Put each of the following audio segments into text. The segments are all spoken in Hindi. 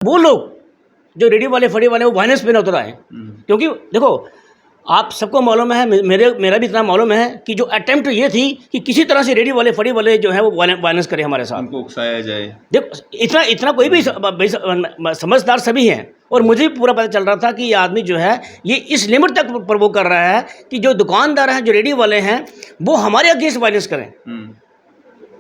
वो लोग जो रेडियो वाले फड़ी वाले वो वायलेंस पे न उतर आए, क्योंकि देखो आप सबको मालूम है, मेरा भी इतना मालूम है कि जो अटेम्प्ट ये थी कि किसी तरह से रेडियो वाले फड़ी वाले जो है वो वायलेंस करे हमारे साथ, उनको उकसाया जाए। देखो इतना इतना कोई भी समझदार सभी हैं, और मुझे भी पूरा पता चल रहा था कि ये आदमी जो है ये इस लिमिट तक प्रवोक कर रहा है कि जो दुकानदार हैं, जो रेडियो वाले हैं, वो हमारे अगेंस्ट वायलेंस करें।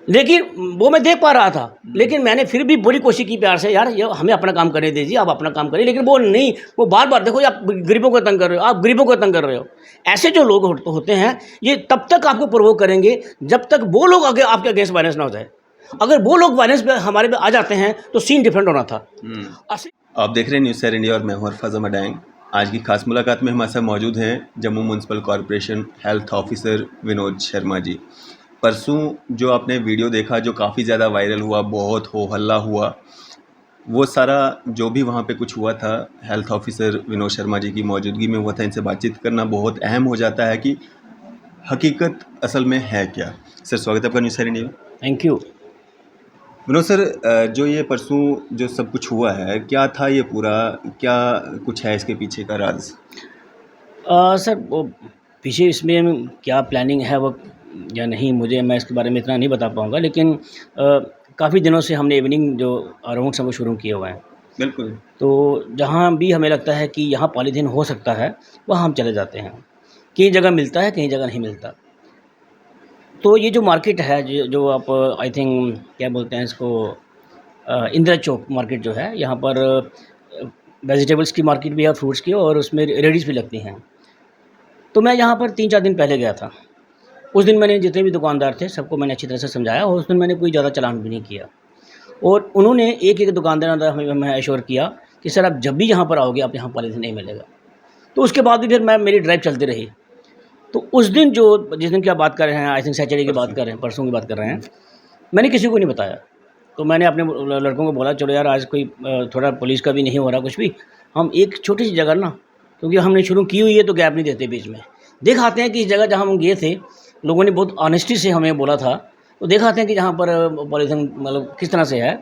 लेकिन वो मैं देख पा रहा था, लेकिन मैंने फिर भी बड़ी कोशिश की प्यार से, यार ये हमें अपना काम करने दीजिए, आप अपना काम करिए। लेकिन वो नहीं, वो बार बार देखो आप गरीबों को तंग कर रहे हो, आप गरीबों को तंग कर रहे हो। ऐसे जो लोग होते हैं ये तब तक आपको प्रवोक करेंगे जब तक वो लोग आगे आपके अगेंस्ट वायलेंस ना हो जाए। अगर वो लोग वायलेंस पे हमारे पे आ जाते हैं तो सीन डिफरेंट होना था। आप देख रहे हैं न्यूज़ 7 इंडिया और मैं हूं फैज़ मडैंग। आज की खास मुलाकात में हमारे साथ मौजूद हैं Jammu municipal corporation health officer Vinod Sharma ji. परसों जो आपने वीडियो देखा जो काफ़ी ज़्यादा वायरल हुआ, बहुत हो हल्ला हुआ, वो सारा जो भी वहाँ पे कुछ हुआ था हेल्थ ऑफिसर विनोद शर्मा जी की मौजूदगी में हुआ था। इनसे बातचीत करना बहुत अहम हो जाता है कि हकीकत असल में है क्या। सर स्वागत है आपका news 7 India. Thank you Vinod sir, जो ये परसों जो सब कुछ हुआ है, क्या था ये पूरा, क्या कुछ है इसके पीछे का राज? सर वो पीछे इसमें क्या प्लानिंग है वो या नहीं, मैं इसके बारे में इतना नहीं बता पाऊँगा, लेकिन काफ़ी दिनों से हमने इवनिंग जो राउंड्स हैं वो शुरू किए हुए हैं। बिल्कुल। तो जहाँ भी हमें लगता है कि यहाँ पॉलीथीन हो सकता है वहाँ हम चले जाते हैं। कई जगह मिलता है, कई जगह नहीं मिलता। तो ये जो मार्केट है जो आप आई थिंक क्या बोलते हैं इसको, इंदिरा चौक मार्केट जो है, यहाँ पर वेजिटेबल्स की मार्केट भी है, फ्रूट्स की, और उसमें रेडीज़ भी लगती हैं। तो मैं यहाँ पर 3-4 दिन पहले गया था। उस दिन मैंने जितने भी दुकानदार थे सबको मैंने अच्छी तरह से समझाया, और उस दिन मैंने कोई ज़्यादा चालान भी नहीं किया। और उन्होंने एक दुकानदार ने हमें एश्योर किया कि सर आप जब भी यहाँ पर आओगे आप यहाँ पॉलीथीन नहीं मिलेगा। तो उसके बाद भी फिर मेरी ड्राइव चलती रही। तो उस दिन जिस दिन की आप बात कर रहे हैं, आई थिंक सैटरडे की बात कर रहे हैं, परसों की बात कर रहे हैं, मैंने किसी को नहीं बताया। तो मैंने अपने लड़कों को बोला चलो यार आज कोई थोड़ा पुलिस का भी नहीं हो रहा कुछ भी, हम एक छोटी सी जगह ना, क्योंकि हमने शुरू की हुई है तो गैप नहीं देते बीच में, देख आते हैं कि इस जगह जहाँ हम गए थे लोगों ने बहुत ऑनेस्टी से हमें बोला था, तो देख आते हैं कि जहाँ पर पॉलीथीन मतलब किस तरह से है।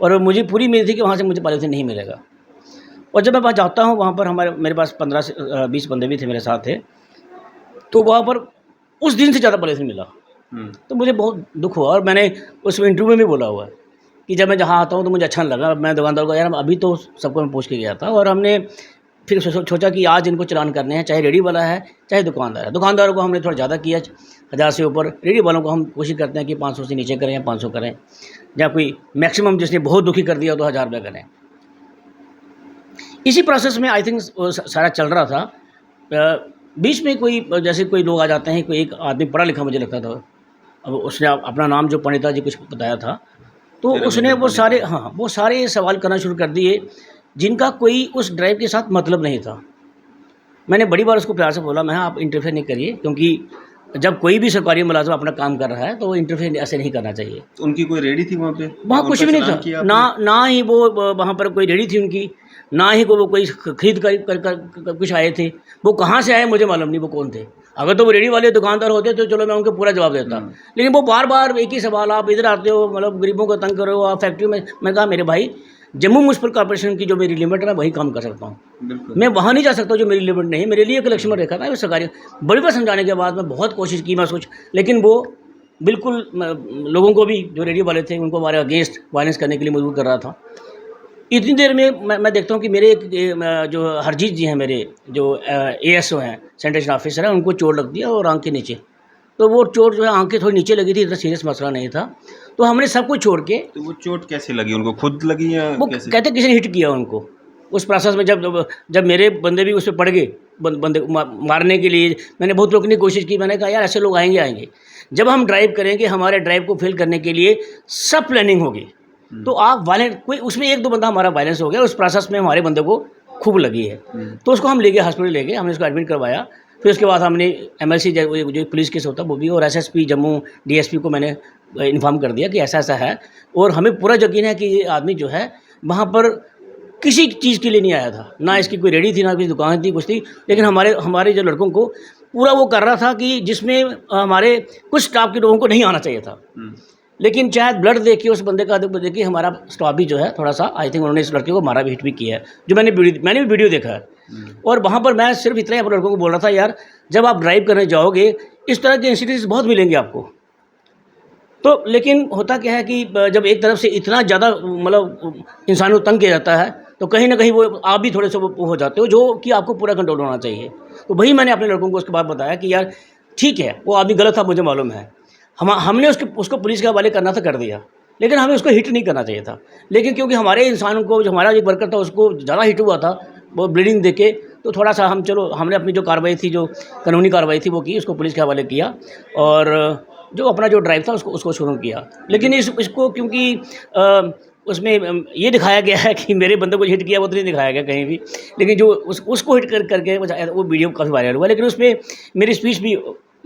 और मुझे पूरी उम्मीद थी कि वहाँ से मुझे पॉलीथीन नहीं मिलेगा। और जब मैं वहाँ जाता हूँ वहाँ पर मेरे पास 15 से 20 बंदे भी थे मेरे साथ थे, तो वहाँ पर उस दिन से ज़्यादा पॉलीथीन मिला। तो मुझे बहुत दुख हुआ, और मैंने उस इंटरव्यू में भी बोला हुआ है कि जब मैं जहाँ आता हूँ तो मुझे अच्छा नहीं लगा। मैं दुकानदार को यार अभी तो सबको मैं पूछ के गया था, और हमने फिर सोचा कि आज इनको चालान करने हैं, चाहे रेडी वाला है चाहे दुकानदार है। दुकानदारों को हमने थोड़ा ज़्यादा किया 1000 से ऊपर, रेडी वालों को हम कोशिश करते हैं कि 500 से नीचे करें या 500 करें, या कोई मैक्सिमम जिसने बहुत दुखी कर दिया तो 1000 रुपये करें। इसी प्रोसेस में आई थिंक सारा चल रहा था। बीच में जैसे कोई लोग आ जाते हैं, कोई एक आदमी पढ़ा लिखा मुझे लगता था, अब उसने अपना नाम जो पंडिता जी कुछ बताया था, तो उसने वो सारे सवाल करना शुरू कर दिए जिनका कोई उस ड्राइव के साथ मतलब नहीं था। मैंने बड़ी बार उसको प्यार से बोला, मैं आप इंटरफेयर नहीं करिए, क्योंकि जब कोई भी सरकारी मुलाजिम अपना काम कर रहा है तो इंटरफेयर ऐसे नहीं करना चाहिए। तो उनकी कोई रेडी थी वहाँ पे? वहाँ कुछ भी नहीं था, ना ही वो वहाँ पर कोई रेडी थी उनकी, ना ही वो कोई खरीद कर कुछ आए थे। वो कहाँ से आए मुझे मालूम नहीं, वो कौन थे। अगर तो वो रेडी वाले दुकानदार होते तो चलो मैं उनको पूरा जवाब देता, लेकिन वो बार बार एक ही सवाल, आप इधर आते हो मतलब गरीबों को तंग करो, आप फैक्ट्री में। मैं कहा मेरे भाई जम्मू म्यूनसिपल कॉर्पोरेशन की जो मेरी लिमिट है मैं वही काम कर सकता हूँ, मैं वहाँ नहीं जा सकता जो मेरी लिमिट नहीं। मेरे लिए एक लक्ष्मण रेखा था सरकारी। बड़ी बार समझाने के बाद मैं बहुत कोशिश की, मैं लेकिन वो बिल्कुल लोगों को भी जो रेडियो वाले थे उनको हमारे अगेंस्ट वायलेंस करने के लिए मजबूर कर रहा था। इतनी देर में मैं देखता हूँ कि मेरे जो हरजीत जी हैं, मेरे जो ASO हैं, सैनिटेशन ऑफिसर हैं, उनको चोट लग दिया और आँख के नीचे। तो वो चोट जो है आँखें थोड़ी नीचे लगी थी, इतना सीरियस मसला नहीं था। तो हमने सब कुछ छोड़ के, तो वो चोट कैसे लगी उनको, खुद लगी या वो कैसे? कहते किसी ने हिट किया उनको उस प्रोसेस में। जब मेरे बंदे भी उस पर पड़ गए बंदे मारने के लिए, मैंने बहुत रोकने की कोशिश की। मैंने कहा यार ऐसे लोग आएंगे, जब हम ड्राइव करेंगे हमारे ड्राइव को फेल करने के लिए सब प्लानिंग होगी, तो आप वायलेंस कोई उसमें 1-2 बंदा हमारा वायलेंस हो गया, उस प्रोसेस में हमारे बंदे को खूब लगी है। तो उसको हम ले गए हॉस्पिटल, ले गए, हमने उसको एडमिट करवाया। फिर उसके बाद हमने MLC जो पुलिस केस होता है वो भी, और SSP जम्मू DSP को मैंने इन्फॉर्म कर दिया कि ऐसा ऐसा है। और हमें पूरा यकीन है कि ये आदमी जो है वहाँ पर किसी चीज़ के लिए नहीं आया था, ना इसकी कोई रेडी थी, ना कोई दुकान थी, कुछ थी। लेकिन हमारे जो लड़कों को पूरा वो कर रहा था कि जिसमें हमारे कुछ स्टाफ के लोगों को नहीं आना चाहिए था। लेकिन शायद ब्लड देख के उस बंदे का देख के हमारा स्टाफ भी जो है थोड़ा सा, आई थिंक उन्होंने इस लड़के को मारा भी, हिट भी किया है, जो मैंने भी वीडियो देखा है। और वहाँ पर मैं सिर्फ इतना ही अपने लड़कों को बोल रहा था, यार जब आप ड्राइव करने जाओगे इस तरह के इंसिडेंट्स बहुत मिलेंगे आपको। तो लेकिन होता क्या है कि जब एक तरफ से इतना ज़्यादा मतलब इंसान को तंग किया जाता है तो कहीं ना कहीं वो आप भी थोड़े से वो हो जाते हो, जो कि आपको पूरा कंट्रोल होना चाहिए। तो वही मैंने अपने लड़कों को उसके बाद बताया कि यार ठीक है, वो आदमी गलत था, मुझे मालूम है, हमने उसको पुलिस के हवाले करना था, कर दिया, लेकिन हमें उसको हिट नहीं करना चाहिए था। लेकिन क्योंकि हमारे इंसान को, जो हमारा एक वर्कर था, उसको ज़्यादा हिट हुआ था वो ब्लीडिंग देके, तो थोड़ा सा हमने अपनी जो कार्रवाई थी, जो कानूनी कार्रवाई थी वो की, उसको पुलिस के हवाले किया और जो अपना जो ड्राइव था उसको शुरू किया। लेकिन इसको क्योंकि उसमें ये दिखाया गया है कि मेरे बंदे को हिट किया, वो तो नहीं दिखाया गया कहीं भी, लेकिन जो उसको हिट करके वो वीडियो काफ़ी वायरल हुआ, लेकिन उसमें मेरी स्पीच भी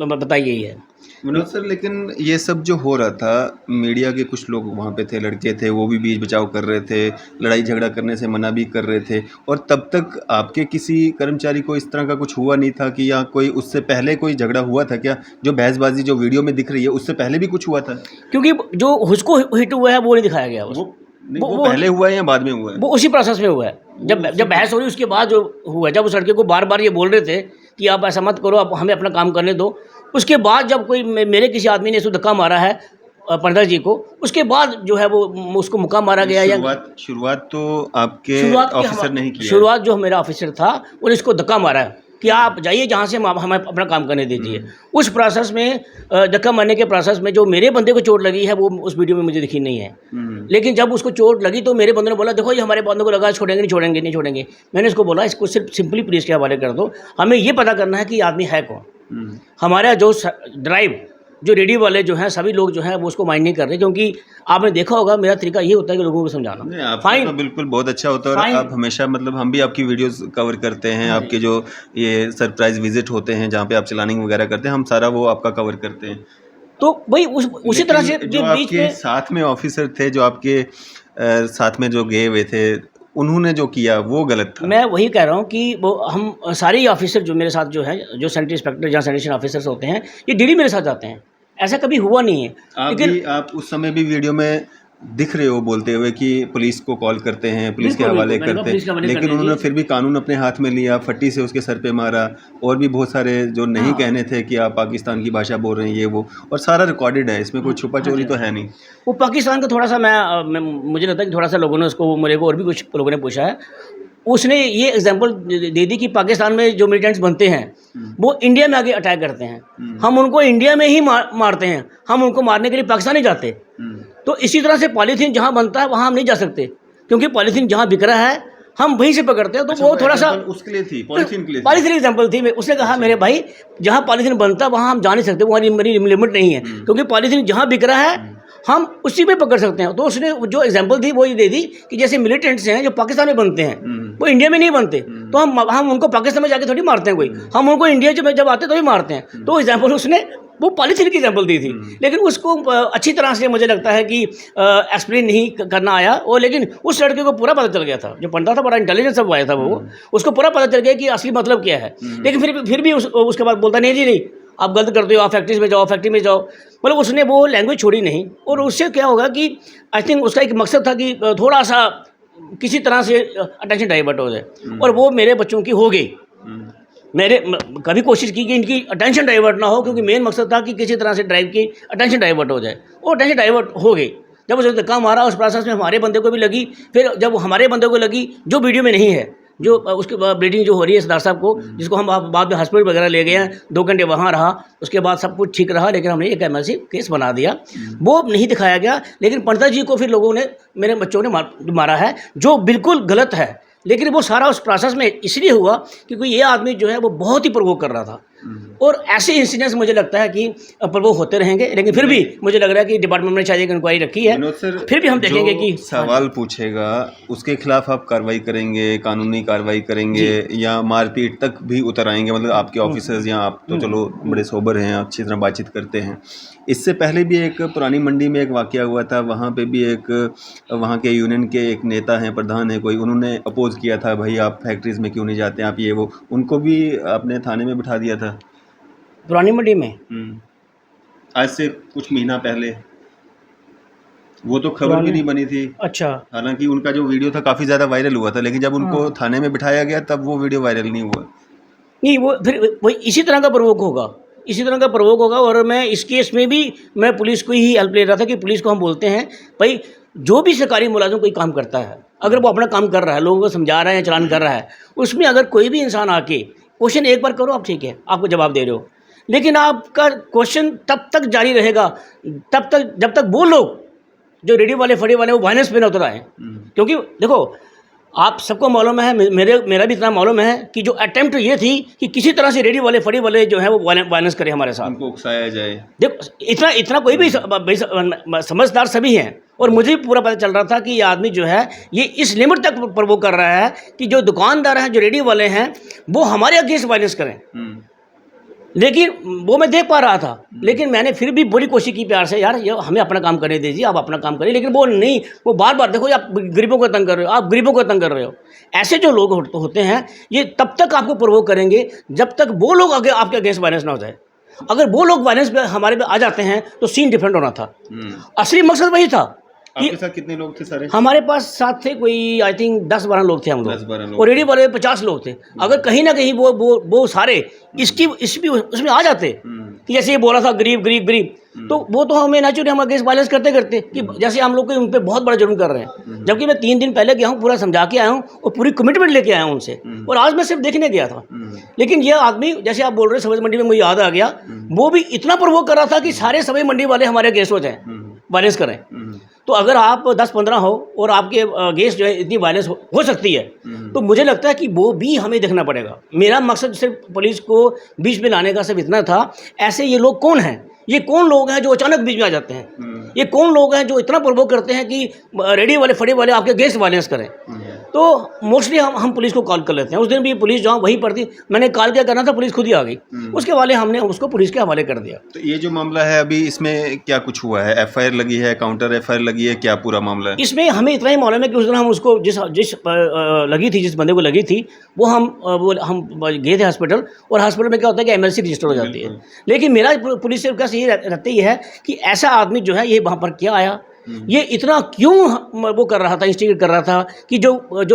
बताई गई है। विनोद सर, लेकिन ये सब जो हो रहा था, मीडिया के कुछ लोग वहाँ पे थे, लड़के थे, वो भी बीच बचाव कर रहे थे, लड़ाई झगड़ा करने से मना भी कर रहे थे, और तब तक आपके किसी कर्मचारी को इस तरह का कुछ हुआ नहीं था कि, या कोई उससे पहले कोई झगड़ा हुआ था क्या? जो बहसबाजी जो वीडियो में दिख रही है उससे पहले भी कुछ हुआ था? क्योंकि जो उसको हिट हुआ है वो नहीं दिखाया गया, वो पहले हुआ है या बाद में हुआ है? वो उसी प्रोसेस में हुआ है, जब बहस हो रही उसके बाद जो हुआ है। जब उस लड़के को बार बार ये बोल रहे थे कि आप ऐसा मत करो, आप हमें अपना काम करने दो, उसके बाद जब कोई मेरे किसी आदमी ने इसको धक्का मारा है पंडित जी को, उसके बाद जो है वो उसको मुक्का मारा गया। शुरुआत तो आपके ऑफिसर नहीं किया? शुरुआत जो मेरा ऑफिसर था उन्होंने इसको धक्का मारा है कि आप जाइए जहाँ से हमें अपना काम करने दीजिए। उस प्रोसेस में धक्का मारने के प्रोसेस में जो मेरे बंदे को चोट लगी है वो उस वीडियो में मुझे दिखी नहीं है। लेकिन जब उसको चोट लगी तो मेरे बंदे ने बोला, देखो ये हमारे बंदों को लगा, छोड़ेंगे नहीं। मैंने उसको बोला, इसको सिर्फ सिंपली पुलिस के हवाले कर दो, हमें ये पता करना है कि आदमी है कौन। हमारा जो ड्राइव, जो रेडियो वाले जो हैं, सभी लोग जो हैं वो उसको माइंड नहीं कर रहे, क्योंकि आपने देखा होगा मेरा तरीका ये होता है कि लोगों को समझाना। फाइन, तो बिल्कुल बहुत अच्छा होता है, और आप हमेशा मतलब हम भी आपकी वीडियोस कवर करते हैं, आपके जो ये सरप्राइज विजिट होते हैं जहाँ पे आप चलानिंग वगैरह करते हैं, हम सारा वो आपका कवर करते हैं। तो भाई उसी तरह से जो आपके साथ में ऑफिसर थे, जो आपके साथ में जो गए हुए थे, उन्होंने जो किया वो गलत था। मैं वही कह रहा हूँ कि वो हम सारे ऑफिसर जो मेरे साथ जो है, जो सैनिटरी इंस्पेक्टर या सैनिटेशन ऑफिसर्स होते हैं, ये डेली मेरे साथ जाते हैं, ऐसा कभी हुआ नहीं है। लेकिन आप उस समय भी वीडियो में दिख रहे हो बोलते हुए कि पुलिस को कॉल करते हैं, पुलिस के हवाले करते हैं, लेकिन उन्होंने फिर भी कानून अपने हाथ में लिया, फट्टी से उसके सर पे मारा, और भी बहुत सारे जो नहीं कहने थे कि आप पाकिस्तान की भाषा बोल रहे हैं, ये वो, और सारा रिकॉर्डेड है, इसमें कोई छुपा चोरी तो है नहीं। वो पाकिस्तान का थोड़ा सा मुझे लगता है कि थोड़ा सा लोगों ने उसको, मेरे को और भी कुछ लोगों ने पूछा है, उसने ये एग्जांपल दे दी कि पाकिस्तान में जो मिलिटेंट्स बनते हैं वो इंडिया में आगे अटैक करते हैं, हम उनको इंडिया में ही मारते हैं, हम उनको मारने के लिए पाकिस्तान नहीं जाते। तो इसी तरह से पॉलीथीन जहाँ बनता है वहाँ हम नहीं जा सकते, क्योंकि पॉलीथीन जहाँ बिक रहा है हम वहीं से पकड़ते हैं। तो वो थोड़ा सा उसके लिए थी, पॉलीथीन एग्जाम्पल थी। उसने कहा मेरे भाई जहाँ पॉलीथीन बनता है वहाँ हम जा नहीं सकते, वहाँ मेरी लिमिट नहीं है, क्योंकि पॉलीथीन जहाँ बिक रहा है हम उसी पे पकड़ सकते हैं। तो उसने जो एग्जांपल दी वो ये दे दी कि जैसे मिलिटेंट्स हैं जो पाकिस्तान में बनते हैं वो इंडिया में नहीं बनते, तो हम उनको पाकिस्तान में जाके थोड़ी मारते हैं कोई, हम उनको इंडिया जब आते तो ही मारते हैं। तो एग्जांपल उसने वो पॉलीथीन की एग्जांपल दी थी, लेकिन उसको अच्छी तरह से मुझे लगता है कि एक्सप्लेन नहीं करना आया। और लेकिन उस लड़के को पूरा पता चल गया था, जो पंडा था, बड़ा इंटेलिजेंस सब आया था वो, उसको पूरा पता चल गया कि असली मतलब क्या है। लेकिन फिर भी उसके बाद बोलता नहीं जी नहीं, आप गलत करते हो, आप फैक्ट्री में जाओ, मतलब उसने वो लैंग्वेज छोड़ी नहीं। और उससे क्या होगा कि आई थिंक उसका एक मकसद था कि थोड़ा सा किसी तरह से अटेंशन डाइवर्ट हो जाए, और वो मेरे बच्चों की हो गई। मेरे कभी कोशिश की कि इनकी अटेंशन डाइवर्ट ना हो, क्योंकि मेन मकसद था कि किसी तरह से ड्राइव की अटेंशन डाइवर्ट हो जाए, और अटेंशन डाइवर्ट हो गई। जब उसने धक्का मारा उस प्रोसेस में हमारे बंदे को भी लगी, फिर जब हमारे बंदे को लगी, जो वीडियो में नहीं है, जो उसके ब्लीडिंग जो हो रही है सरदार साहब को, जिसको हम बाद में हॉस्पिटल वगैरह ले गए हैं, 2 घंटे वहाँ रहा, उसके बाद सब कुछ ठीक रहा, लेकिन हमने एक एमएलसी केस बना दिया, वो नहीं दिखाया गया। लेकिन पंडित जी को फिर लोगों ने, मेरे बच्चों ने मारा है, जो बिल्कुल गलत है। लेकिन वो सारा उस प्रोसेस में इसलिए हुआ क्योंकि ये आदमी जो है वो बहुत ही प्रोवोक कर रहा था, और ऐसे इंसिडेंट्स मुझे लगता है कि प्रोवोक होते रहेंगे। लेकिन फिर भी मुझे लग रहा है कि डिपार्टमेंट ने शायद एक इंक्वायरी रखी है, फिर भी हम देखेंगे कि सवाल पूछेगा उसके खिलाफ आप कार्रवाई करेंगे, कानूनी कार्रवाई करेंगे, या मारपीट तक भी उतर आएंगे? मतलब आपके ऑफिसर्स, या आप तो चलो बड़े सोबर हैं, अच्छी तरह बातचीत करते हैं। इससे पहले भी एक पुरानी मंडी में एक वाकया हुआ था, वहाँ पे भी एक वहाँ के यूनियन के एक नेता हैं, प्रधान है कोई, उन्होंने अपोज किया था, भाई आप फैक्ट्रीज में क्यों नहीं जाते, आप ये वो, उनको भी आपने थाने में बिठा दिया था पुरानी मंडी में। आज से कुछ महीना पहले। वो तो खबर भी नहीं बनी थी। अच्छा। हालांकि उनका जो वीडियो था काफ़ी ज़्यादा वायरल हुआ था, लेकिन जब उनको थाने में बिठाया गया तब वो वीडियो वायरल नहीं हुआ। नहीं, वो फिर वही इसी तरह का प्रवोक होगा, इसी तरह का प्रवोक होगा। और मैं इस केस में भी मैं पुलिस को ही हेल्प ले रहा था कि पुलिस को हम बोलते हैं, भाई जो भी सरकारी मुलाजिम कोई काम करता है, अगर वो अपना काम कर रहा है, लोगों को समझा रहा है, चालान कर रहा है, उसमें अगर कोई भी इंसान आके क्वेश्चन एक बार करो, आप ठीक है, आपको जवाब दे रहे हो, लेकिन आपका क्वेश्चन तब तक जारी रहेगा, तब तक जब तक वो लोग जो रेडियो वाले फड़ी वाले वो वायलेंस पे न उतर आए। क्योंकि देखो, आप सबको मालूम है, मेरा भी इतना मालूम है कि जो अटेम्प्ट ये थी कि किसी तरह से रेडियो वाले फड़ी वाले जो है वो वायलेंस करे हमारे साथ, उनको उकसाया जाए। देखो इतना इतना कोई भी समझदार सभी हैं, और मुझे भी पूरा पता चल रहा था कि ये आदमी जो है ये इस लिमिट तक प्रवोक कर रहा है कि जो दुकानदार हैं, जो रेडियो वाले हैं, वो हमारे अगेंस्ट वायलेंस करें। लेकिन वो मैं देख पा रहा था, लेकिन मैंने फिर भी बड़ी कोशिश की प्यार से, यार ये हमें अपना काम करने दीजिए, आप अपना काम करिए। लेकिन वो नहीं, वो बार बार, देखो आप गरीबों को तंग कर रहे हो, आप गरीबों को तंग कर रहे हो। ऐसे जो लोग होते हैं ये तब तक आपको प्रवोक करेंगे जब तक वो लोग आगे आपके अगेंस्ट वायलेंस ना हो जाए। अगर वो लोग वायलेंस पे हमारे पे आ जाते हैं तो सीन डिफरेंट होना था। असली मकसद वही था। आपके साथ कितने लोग थे सारे? हमारे पास साथ थे कोई आई थिंक 10-12 लोग थे हम लोग, 10-12 लोग, और रेडियो वाले 50 लोग थे। अगर कहीं ना कहीं वो सारे उसमें आ जाते कि जैसे ये बोला था गरीब गरीब गरीब, तो वो तो हमें नेचुरली हम अगेंस्ट वायलेंस करते करते कि जैसे हम लोग उन पर बहुत बड़ा जुर्म कर रहे हैं। जबकि मैं 3 दिन पहले गया हूँ, पूरा समझा के आया हूँ और पूरी कमिटमेंट लेके आया हूँ उनसे, और आज मैं सिर्फ देखने गया था। लेकिन ये आदमी, जैसे आप बोल रहे हैं सब्जी मंडी में, मुझे याद आ गया, वो भी इतना प्रवोक कर रहा था कि सारे सब्जी मंडी वाले हमारे अगेंस्ट हो जाए, वायलेंस करें। तो अगर आप 10-15 हो और आपके अगेंस्ट जो है इतनी वायलेंस हो सकती है, तो मुझे लगता है कि वो भी हमें देखना पड़ेगा। मेरा मकसद सिर्फ पुलिस को बीच में लाने का सिर्फ इतना था, ऐसे ये लोग कौन हैं, ये कौन लोग हैं जो अचानक बीच में आ जाते हैं, ये कौन लोग हैं जो इतना प्रवोक करते हैं कि रेडियो वाले फड़े वाले आपके अगेंस्ट वायलेंस करें। तो मोस्टली हम पुलिस को कॉल कर लेते हैं। उस दिन भी पुलिस जहाँ वहीं पर थी, मैंने कॉल क्या करना था, पुलिस खुद ही आ गई, उसके वाले हमने उसको पुलिस के हवाले कर दिया। तो ये जो मामला है अभी, इसमें क्या कुछ हुआ है? FIR लगी है, काउंटर FIR लगी है, क्या पूरा मामला है? इसमें हमें इतना ही मालूम है कि उस दिन हम उसको जिस लगी थी, जिस बंदे को लगी थी, वो हम गए थे हॉस्पिटल, और हॉस्पिटल में क्या होता है कि MLC रजिस्टर हो जाती है। लेकिन मेरा पुलिस से कैसे ये रहता ही है कि ऐसा आदमी जो है ये वहाँ पर क्या आया, ये इतना क्यों वो कर रहा था, इंस्टिगेट कर रहा था कि जो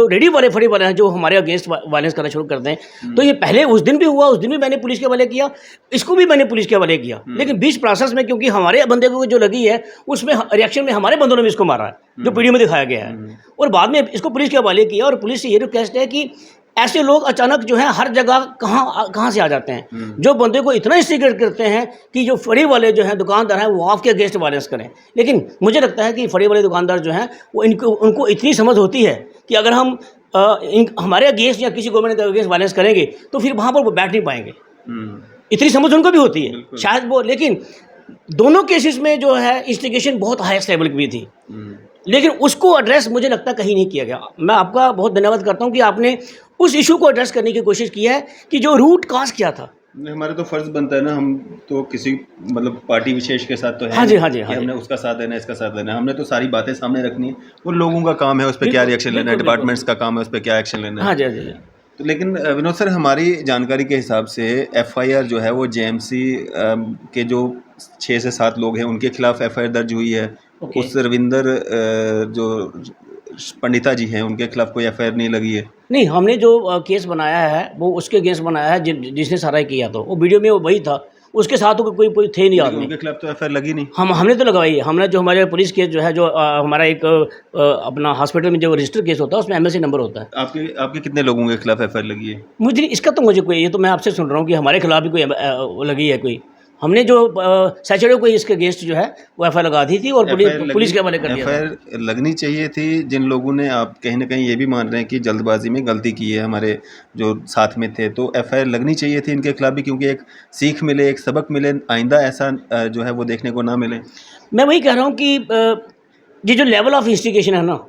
रेडियो वाले फड़ी वाले हैं जो हमारे अगेंस्ट वायलेंस करना शुरू कर दें। तो ये पहले उस दिन भी हुआ, उस दिन भी मैंने पुलिस के हवाले किया, इसको भी मैंने पुलिस के हवाले किया। लेकिन बीच प्रोसेस में क्योंकि हमारे बंदे को जो लगी है, उसमें रिएक्शन में हमारे बंदों ने भी इसको मारा है, जो वीडियो में दिखाया गया है, और बाद में इसको पुलिस के हवाले किया। और पुलिस से ये रिक्वेस्ट है कि ऐसे लोग अचानक जो है हर जगह कहाँ से आ जाते हैं, जो बंदे को इतना इंस्टिगेट करते हैं कि जो फड़ी वाले जो हैं दुकानदार हैं वो आपके अगेंस्ट वायलेंस करें। लेकिन मुझे लगता है कि फड़ी वाले दुकानदार जो हैं वो उनको इतनी समझ होती है कि अगर हम हमारे अगेंस्ट या किसी गवर्नमेंट के अगेंस्ट वायलेंस करेंगे तो फिर वहाँ पर वो बैठ नहीं पाएंगे। इतनी समझ उनको भी होती है शायद वो। लेकिन दोनों केसेस में जो है इंस्टिगेशन बहुत हाईएस्ट लेवल की भी थी, लेकिन उसको एड्रेस मुझे लगता कहीं नहीं किया गया। मैं आपका बहुत धन्यवाद करता हूं कि आपने उस इशू को एड्रेस करने की कोशिश की है कि जो रूट काज क्या था। हमारा तो फर्ज बनता है ना, हम तो किसी मतलब पार्टी विशेष के साथ तो है। हाँ जी, हाँ जी, हाँ जी। हमने उसका साथ देना, इसका साथ देना, हमने तो सारी बातें सामने रखनी है। वो लोगों का काम है उस पर क्या रिएक्शन लेना है, डिपार्टमेंट्स का काम है उस पर क्या एक्शन लेना है। हाँ जी, हाँ जी। तो लेकिन विनोद सर, हमारी जानकारी के हिसाब से FIR जो है वो JMC के जो 6 से 7 लोग हैं उनके खिलाफ FIR दर्ज हुई है। उस रविंदर जो पंडिता जी हैं उनके खिलाफ कोई FIR नहीं लगी है। नहीं, हमने जो केस बनाया है वो उसके अगेंस्ट बनाया है जिसने सारा किया। तो वो वीडियो में वही था, उसके साथ कोई थे नहीं आदमी। उनके खिलाफ तो FIR लगी नहीं। हमने तो लगवाई है। हमने जो हमारे पुलिस केस जो है, जो हमारा एक अपना हॉस्पिटल में जो रजिस्टर केस होता है उसमें MLC नंबर होता है। आपके कितने लोगों के खिलाफ FIR लगी है? मुझे कोई, ये तो मैं आपसे सुन रहा हूँ कि हमारे खिलाफ भी कोई लगी है कोई। हमने जो सैटरडे को इसके अगेंस्ट जो है वो FIR लगा दी थी और पुलिस के हवाले कर दिया। FIR लगनी चाहिए थी। जिन लोगों ने, आप कहीं ना कहीं ये भी मान रहे हैं कि जल्दबाजी में गलती की है हमारे जो साथ में थे, तो FIR लगनी चाहिए थी इनके खिलाफ भी, क्योंकि एक सीख मिले, एक सबक मिले, आइंदा ऐसा जो है वो देखने को ना मिले। मैं वही कह रहा हूँ कि ये जो लेवल ऑफ इन्वेस्टिगेशन है ना,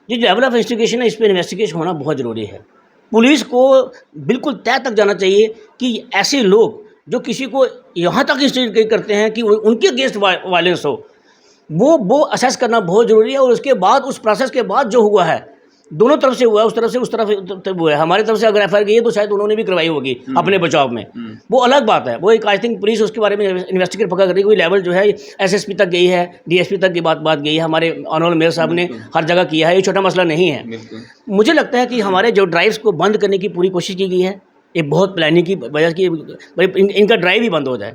ये जो लेवल ऑफ इन्वेस्टिगेशन है, इस पर इन्वेस्टिगेशन होना बहुत ज़रूरी है। पुलिस को बिल्कुल तय तक जाना चाहिए कि ऐसे लोग जो किसी को यहाँ तक इंस्टिगेट करते हैं कि उनके अगेंस्ट वायलेंस हो, वो असेस करना बहुत ज़रूरी है। और उसके बाद, उस प्रोसेस के बाद जो हुआ है, दोनों तरफ से हुआ है, उस तरफ से उस तरफ हुआ है। हमारी तरफ से अगर एफआईआर गई है तो शायद उन्होंने भी करवाई होगी अपने बचाव में, वो अलग बात है। वो एक आई थिंक पुलिस उसके बारे में इन्वेस्टिगेट पक्का कर रही है। कोई लेवल जो है एसएसपी तक गई है, डीएसपी तक की बात गई है, हमारे ऑनरेबल मेयर साहब ने हर जगह किया है। ये छोटा मसला नहीं है। मुझे लगता है कि हमारे जो ड्राइव्स को बंद करने की पूरी कोशिश की गई है, ये बहुत प्लानिंग की वजह की इनका ड्राइव ही बंद हो जाए।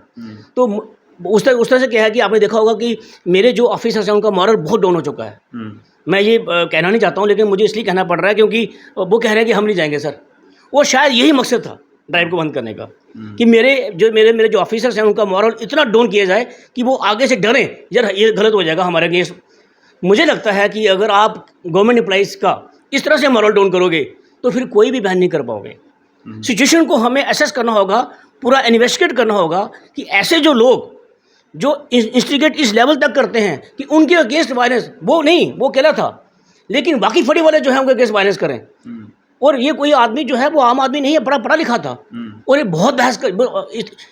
तो उस तरह से क्या है कि आपने देखा होगा कि मेरे जो ऑफिसर्स हैं उनका मॉरल बहुत डाउन हो चुका है। मैं ये कहना नहीं चाहता हूँ, लेकिन मुझे इसलिए कहना पड़ रहा है क्योंकि वो कह रहे हैं कि हम नहीं जाएंगे सर। वो शायद यही मकसद था ड्राइव को बंद करने का, कि मेरे जो ऑफिसर्स हैं उनका मॉरल इतना डाउन किया जाए कि वो आगे से डरें, यार ये गलत हो जाएगा हमारे अगेंस्ट। मुझे लगता है कि अगर आप गवर्नमेंट एम्प्लॉइज़ का इस तरह से मॉरल डाउन करोगे तो फिर कोई भी बैन नहीं कर पाओगे। सिचुएशन को हमें एसेस करना होगा, पूरा इन्वेस्टिगेट करना होगा कि ऐसे जो लोग जो इंस्टिगेट इस लेवल तक करते हैं कि उनके अगेंस्ट वायलेंस, वो नहीं, वो अकेला था, लेकिन बाकी फड़ी वाले जो है उनके अगेंस्ट वायलेंस करें। और ये कोई आदमी जो है वो आम आदमी नहीं है, पढ़ा लिखा था, और ये बहुत बहस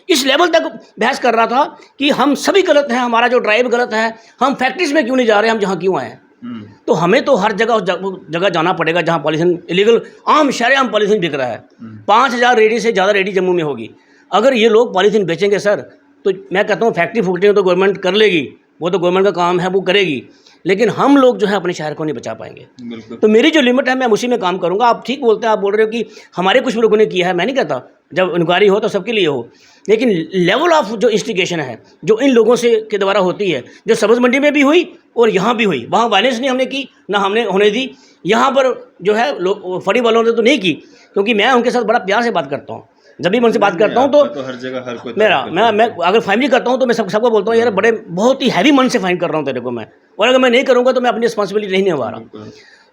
इस लेवल तक बहस कर रहा था कि हम सभी गलत हैं, हमारा जो ड्राइव गलत है, हम फैक्ट्रीज में क्यों नहीं जा रहे, हम जहाँ क्यों आए हैं। तो हमें तो हर जगह जाना पड़ेगा जहाँ पॉलीथीन इलीगल, आम शरेआम पॉलीथीन बिक रहा है। 5000 रेडी से ज़्यादा रेडी जम्मू में होगी। अगर ये लोग पॉलीथीन बेचेंगे सर, तो मैं कहता हूँ फैक्ट्री तो गवर्नमेंट कर लेगी, वो तो गवर्नमेंट का काम है, वो करेगी, लेकिन हम लोग जो है अपने शहर को नहीं बचा पाएंगे। तो मेरी जो लिमिट है मैं उसी में काम करूँगा। आप ठीक बोलते हैं, आप बोल रहे हो कि हमारे कुछ लोगों ने किया है, मैं नहीं कहता, जब इंक्वायरी हो तो सबके लिए हो, लेकिन लेवल ऑफ जो इंस्टिगेशन है जो इन लोगों से के द्वारा होती है, जो सब्ज़ मंडी में भी हुई और यहाँ भी हुई, वहाँ वायलेंस नहीं हमने की, ना हमने होने दी। यहाँ पर जो है लोग फड़ी वालों ने तो नहीं की, क्योंकि मैं उनके साथ बड़ा प्यार से बात करता हूँ। जब भी मैं उनसे बात करता हूँ तो हर जगह हर कोई मैं अगर फाइन भी करता हूँ तो मैं सबको बोलता हूँ यार बड़े बहुत ही हैवी मन से फाइन कर रहा हूँ तेरे को मैं, और अगर मैं नहीं करूँगा तो मैं अपनी रिस्पॉन्सिबिलिटी नहीं निभा रहा।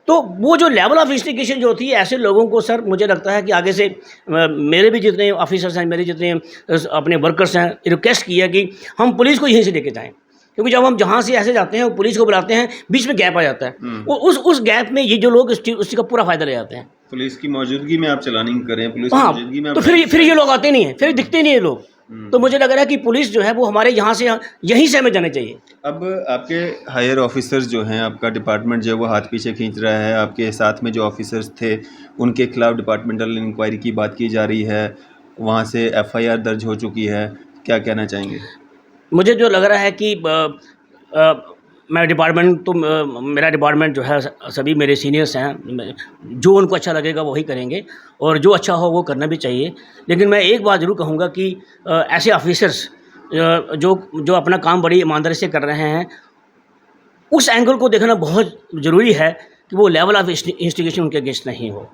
तो वो जो लेवल ऑफ इंस्टिगेशन जो होती है ऐसे लोगों को सर, मुझे लगता है कि आगे से मेरे भी जितने ऑफिसर्स हैं, मेरे जितने अपने वर्कर्स हैं, रिक्वेस्ट की है कि हम पुलिस को यहीं से लेके जाएँ, क्योंकि जब हम जहाँ से ऐसे जाते हैं पुलिस को बुलाते हैं, बीच में गैप आ जाता है, वो उस गैप में ये जो लोग उसी का पूरा फायदा ले जाते हैं। पुलिस की मौजूदगी में आप चलानिंग करें, पुलिस की मौजूदगी में तो फिर ये लोग आते नहीं है, फिर दिखते नहीं है लोग। तो मुझे लग रहा है कि पुलिस जो है वो हमारे यहाँ से यहीं से हमें जाने चाहिए। अब आपके हायर ऑफिसर्स जो हैं, आपका डिपार्टमेंट जो है वो हाथ पीछे खींच रहा है, आपके साथ में जो ऑफिसर्स थे उनके खिलाफ डिपार्टमेंटल इंक्वायरी की बात की जा रही है, वहाँ से एफआईआर दर्ज हो चुकी है, क्या कहना चाहेंगे? मुझे जो लग रहा है कि मैं डिपार्टमेंट तो मेरा डिपार्टमेंट जो है सभी मेरे सीनियर्स हैं, जो उनको अच्छा लगेगा वही करेंगे, और जो अच्छा हो वो करना भी चाहिए। लेकिन मैं एक बात ज़रूर कहूँगा कि ऐसे ऑफिसर्स जो अपना काम बड़ी ईमानदारी से कर रहे हैं, उस एंगल को देखना बहुत ज़रूरी है कि वो लेवल ऑफ इंस्टिगेशन उनके अगेंस्ट नहीं हो।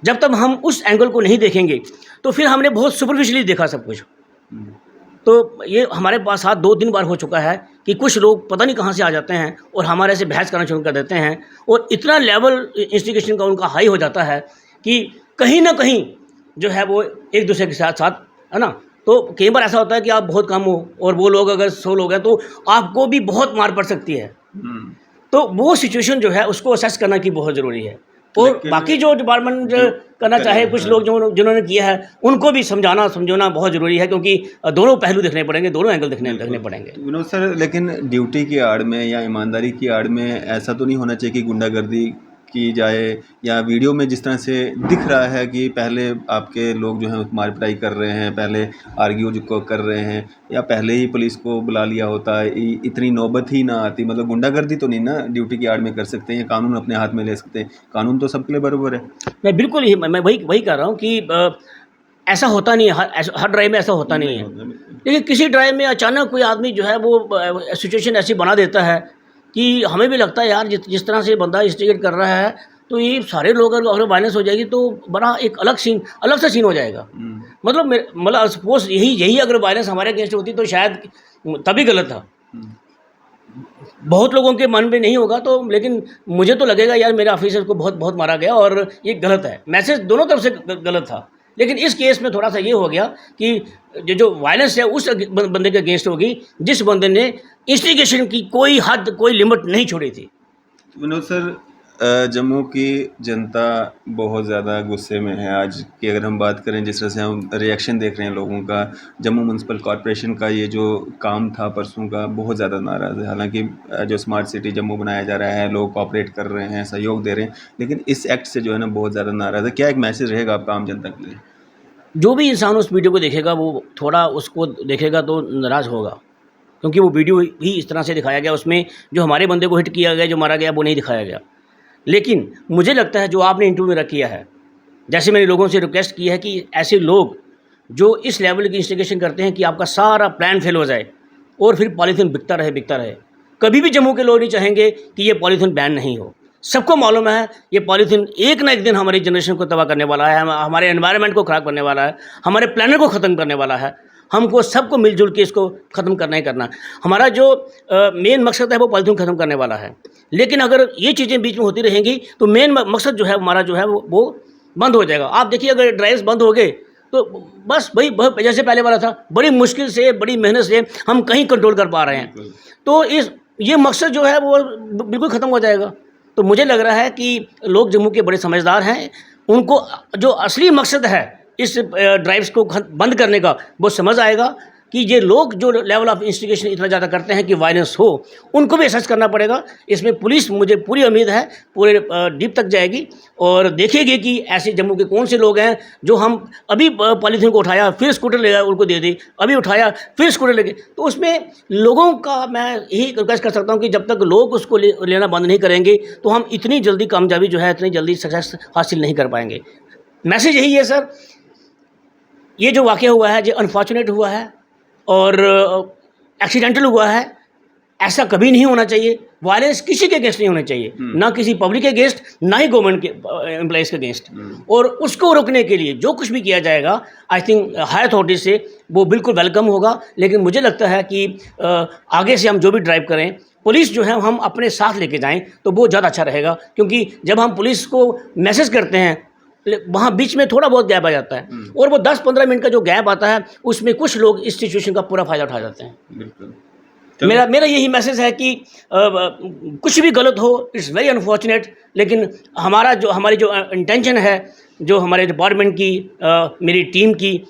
जब तक हम उस एंगल को नहीं देखेंगे तो फिर हमने बहुत सुपरफिशियली देखा सब कुछ। तो ये हमारे पास साथ 2-3 बार हो चुका है कि कुछ लोग पता नहीं कहाँ से आ जाते हैं और हमारे से बहस करना शुरू कर देते हैं, और इतना लेवल इंस्टिगेशन का उनका हाई हो जाता है कि कहीं ना कहीं जो है वो एक दूसरे के साथ है ना। तो कई बार ऐसा होता है कि आप बहुत कम हो और वो लोग अगर 100 लोग हैं तो आपको भी बहुत मार पड़ सकती है। तो वो सिचुएशन जो है उसको असेस करना की बहुत ज़रूरी है। और बाकी जो डिपार्टमेंट करना चाहे, कुछ लोग जिन्होंने किया है उनको भी समझाना बहुत ज़रूरी है, क्योंकि दोनों पहलू देखने पड़ेंगे, दोनों एंगल देखने पड़ेंगे। विनोद सर, लेकिन ड्यूटी की आड़ में या ईमानदारी की आड़ में ऐसा तो नहीं होना चाहिए कि गुंडागर्दी की जाए, या वीडियो में जिस तरह से दिख रहा है कि पहले आपके लोग जो हैं मार पिटाई कर रहे हैं, पहले आर्ग्यू जो कर रहे हैं, या पहले ही पुलिस को बुला लिया होता है, इतनी नौबत ही ना आती। मतलब गुंडागर्दी तो नहीं ना ड्यूटी की आड़ में कर सकते हैं, कानून अपने हाथ में ले सकते हैं, कानून तो सबके लिए बराबर है। मैं बिल्कुल ही मैं वही कह रहा हूँ कि ऐसा होता नहीं है, हर ड्राइव में ऐसा होता नहीं है, लेकिन किसी ड्राइव में अचानक कोई आदमी जो है वो सिचुएशन ऐसी बना देता है कि हमें भी लगता है यार जिस तरह से बंदा इंस्टिगेट कर रहा है तो ये सारे लोग अगर वायलेंस हो जाएगी तो बड़ा एक अलग सा सीन हो जाएगा। मतलब सपोज यही अगर वायलेंस हमारे अगेंस्ट होती तो शायद तभी गलत था, बहुत लोगों के मन में नहीं होगा तो, लेकिन मुझे तो लगेगा यार मेरे ऑफिसर को बहुत मारा गया और ये गलत है, मैसेज दोनों तरफ से गलत था। लेकिन इस केस में थोड़ा सा ये हो गया कि जो वायलेंस है उस बंदे के अगेंस्ट होगी जिस बंदे ने इंस्टिगेशन की कोई हद कोई लिमिट नहीं छोड़ी थी। विनोद सर, जम्मू की जनता बहुत ज़्यादा गुस्से में है आज की। अगर हम बात करें जिस तरह से हम रिएक्शन देख रहे हैं लोगों का, जम्मू म्यूनसिपल कॉरपोरेशन का ये जो काम था परसों का, बहुत ज़्यादा नाराज़ है। हालांकि जो स्मार्ट सिटी जम्मू बनाया जा रहा है, लोग कोऑपरेट कर रहे हैं, सहयोग दे रहे हैं, लेकिन इस एक्ट से जो है ना बहुत ज़्यादा नाराज़ है। क्या एक मैसेज रहेगा आपका आम जनता के लिए? जो भी इंसान उस वीडियो को देखेगा वो थोड़ा उसको देखेगा तो नाराज़ होगा, क्योंकि वो वीडियो ही इस तरह से दिखाया गया, उसमें जो हमारे बंदे को हिट किया गया, जो मारा गया, वो नहीं दिखाया गया। लेकिन मुझे लगता है जो आपने इंटरव्यू मेरा किया है, जैसे मैंने लोगों से रिक्वेस्ट की है कि ऐसे लोग जो इस लेवल की इंस्टिगेशन करते हैं कि आपका सारा प्लान फेल हो जाए और फिर पॉलीथीन बिकता रहे, कभी भी जम्मू के लोग नहीं चाहेंगे कि ये पॉलीथीन बैन नहीं हो। सबको मालूम है ये पॉलीथीन एक ना एक दिन हमारी जनरेशन को तबाह करने वाला है, हमारे एनवायरनमेंट को ख़राब करने वाला है, हमारे प्लानट को ख़त्म करने वाला है। हमको सबको मिलजुल के इसको ख़त्म करना ही करना। हमारा जो मेन मकसद है वो पॉलीथीन ख़त्म करने वाला है। लेकिन अगर ये चीज़ें बीच में होती रहेंगी तो मेन मकसद जो है हमारा जो है वो बंद हो जाएगा। आप देखिए अगर ड्राइव्स बंद हो गए तो बस वही जैसे पहले वाला था, बड़ी मुश्किल से, बड़ी मेहनत से हम कहीं कंट्रोल कर पा रहे हैं। तो ये मकसद जो है वो बिल्कुल ख़त्म हो जाएगा। तो मुझे लग रहा है कि लोग जम्मू के बड़े समझदार हैं, उनको जो असली मकसद है इस ड्राइव्स को बंद करने का वो समझ आएगा कि ये लोग जो लेवल ऑफ इंस्टिगेशन इतना ज़्यादा करते हैं कि वायलेंस हो, उनको भी असेस करना पड़ेगा। इसमें पुलिस, मुझे पूरी उम्मीद है, पूरे डीप तक जाएगी और देखेगी कि ऐसे जम्मू के कौन से लोग हैं जो हम अभी पॉलीथीन को उठाया फिर स्कूटर ले गए उनको दे दी, अभी उठाया फिर स्कूटर ले गए। तो उसमें लोगों का मैं यही रिक्वेस्ट कर सकता हूँ कि जब तक लोग उसको लेना बंद नहीं करेंगे तो हम इतनी जल्दी कामयाबी जो है, इतनी जल्दी सक्सेस हासिल नहीं कर पाएंगे। मैसेज यही है सर, ये जो वाक़या हुआ है, ये अनफॉर्चुनेट हुआ है और एक्सीडेंटल हुआ है। ऐसा कभी नहीं होना चाहिए। वायलेंस किसी के अगेंस्ट नहीं होना चाहिए, ना किसी पब्लिक के अगेंस्ट, ना ही गवर्नमेंट के एम्प्लॉइज़ के अगेंस्ट। और उसको रोकने के लिए जो कुछ भी किया जाएगा, आई थिंक हायर अथॉरिटी से वो बिल्कुल वेलकम होगा। लेकिन मुझे लगता है कि आगे से हम जो भी ड्राइव करें, पुलिस जो है हम अपने साथ लेके जाएं तो वो ज़्यादा अच्छा रहेगा। क्योंकि जब हम पुलिस को मैसेज करते हैं वहाँ बीच में थोड़ा बहुत गैप आ जाता है और वो 10-15 मिनट का जो गैप आता है उसमें कुछ लोग इस सिचुएशन का पूरा फ़ायदा उठा जाते हैं। बिल्कुल। मेरा यही मैसेज है कि कुछ भी गलत हो, इट्स वेरी अनफॉर्चुनेट, लेकिन हमारी जो इंटेंशन है, जो हमारे डिपार्टमेंट की, मेरी टीम की,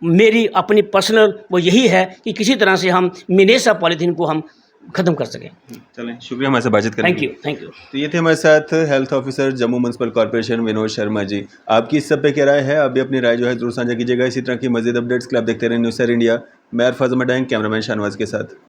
मेरी अपनी पर्सनल, वो यही है कि किसी तरह से हम मिनेसा पॉलीथीन को हम ख़त्म कर सकें। चलें, शुक्रिया हमारे साथ बातचीत करने के लिए। Thank you. तो ये थे हमारे साथ health officer Jammu municipal corporation Vinod Sharma ji. आपकी इस सब पे क्या राय है? आप भी अपनी राय जो है जरूर साझा कीजिएगा। इसी तरह की मजीद अपडेट्स के लिए आप देखते रहें न्यूज़ सर इंडिया। मैं अरफाज मडाइंग, कैमरामैन शाहनवाज के साथ।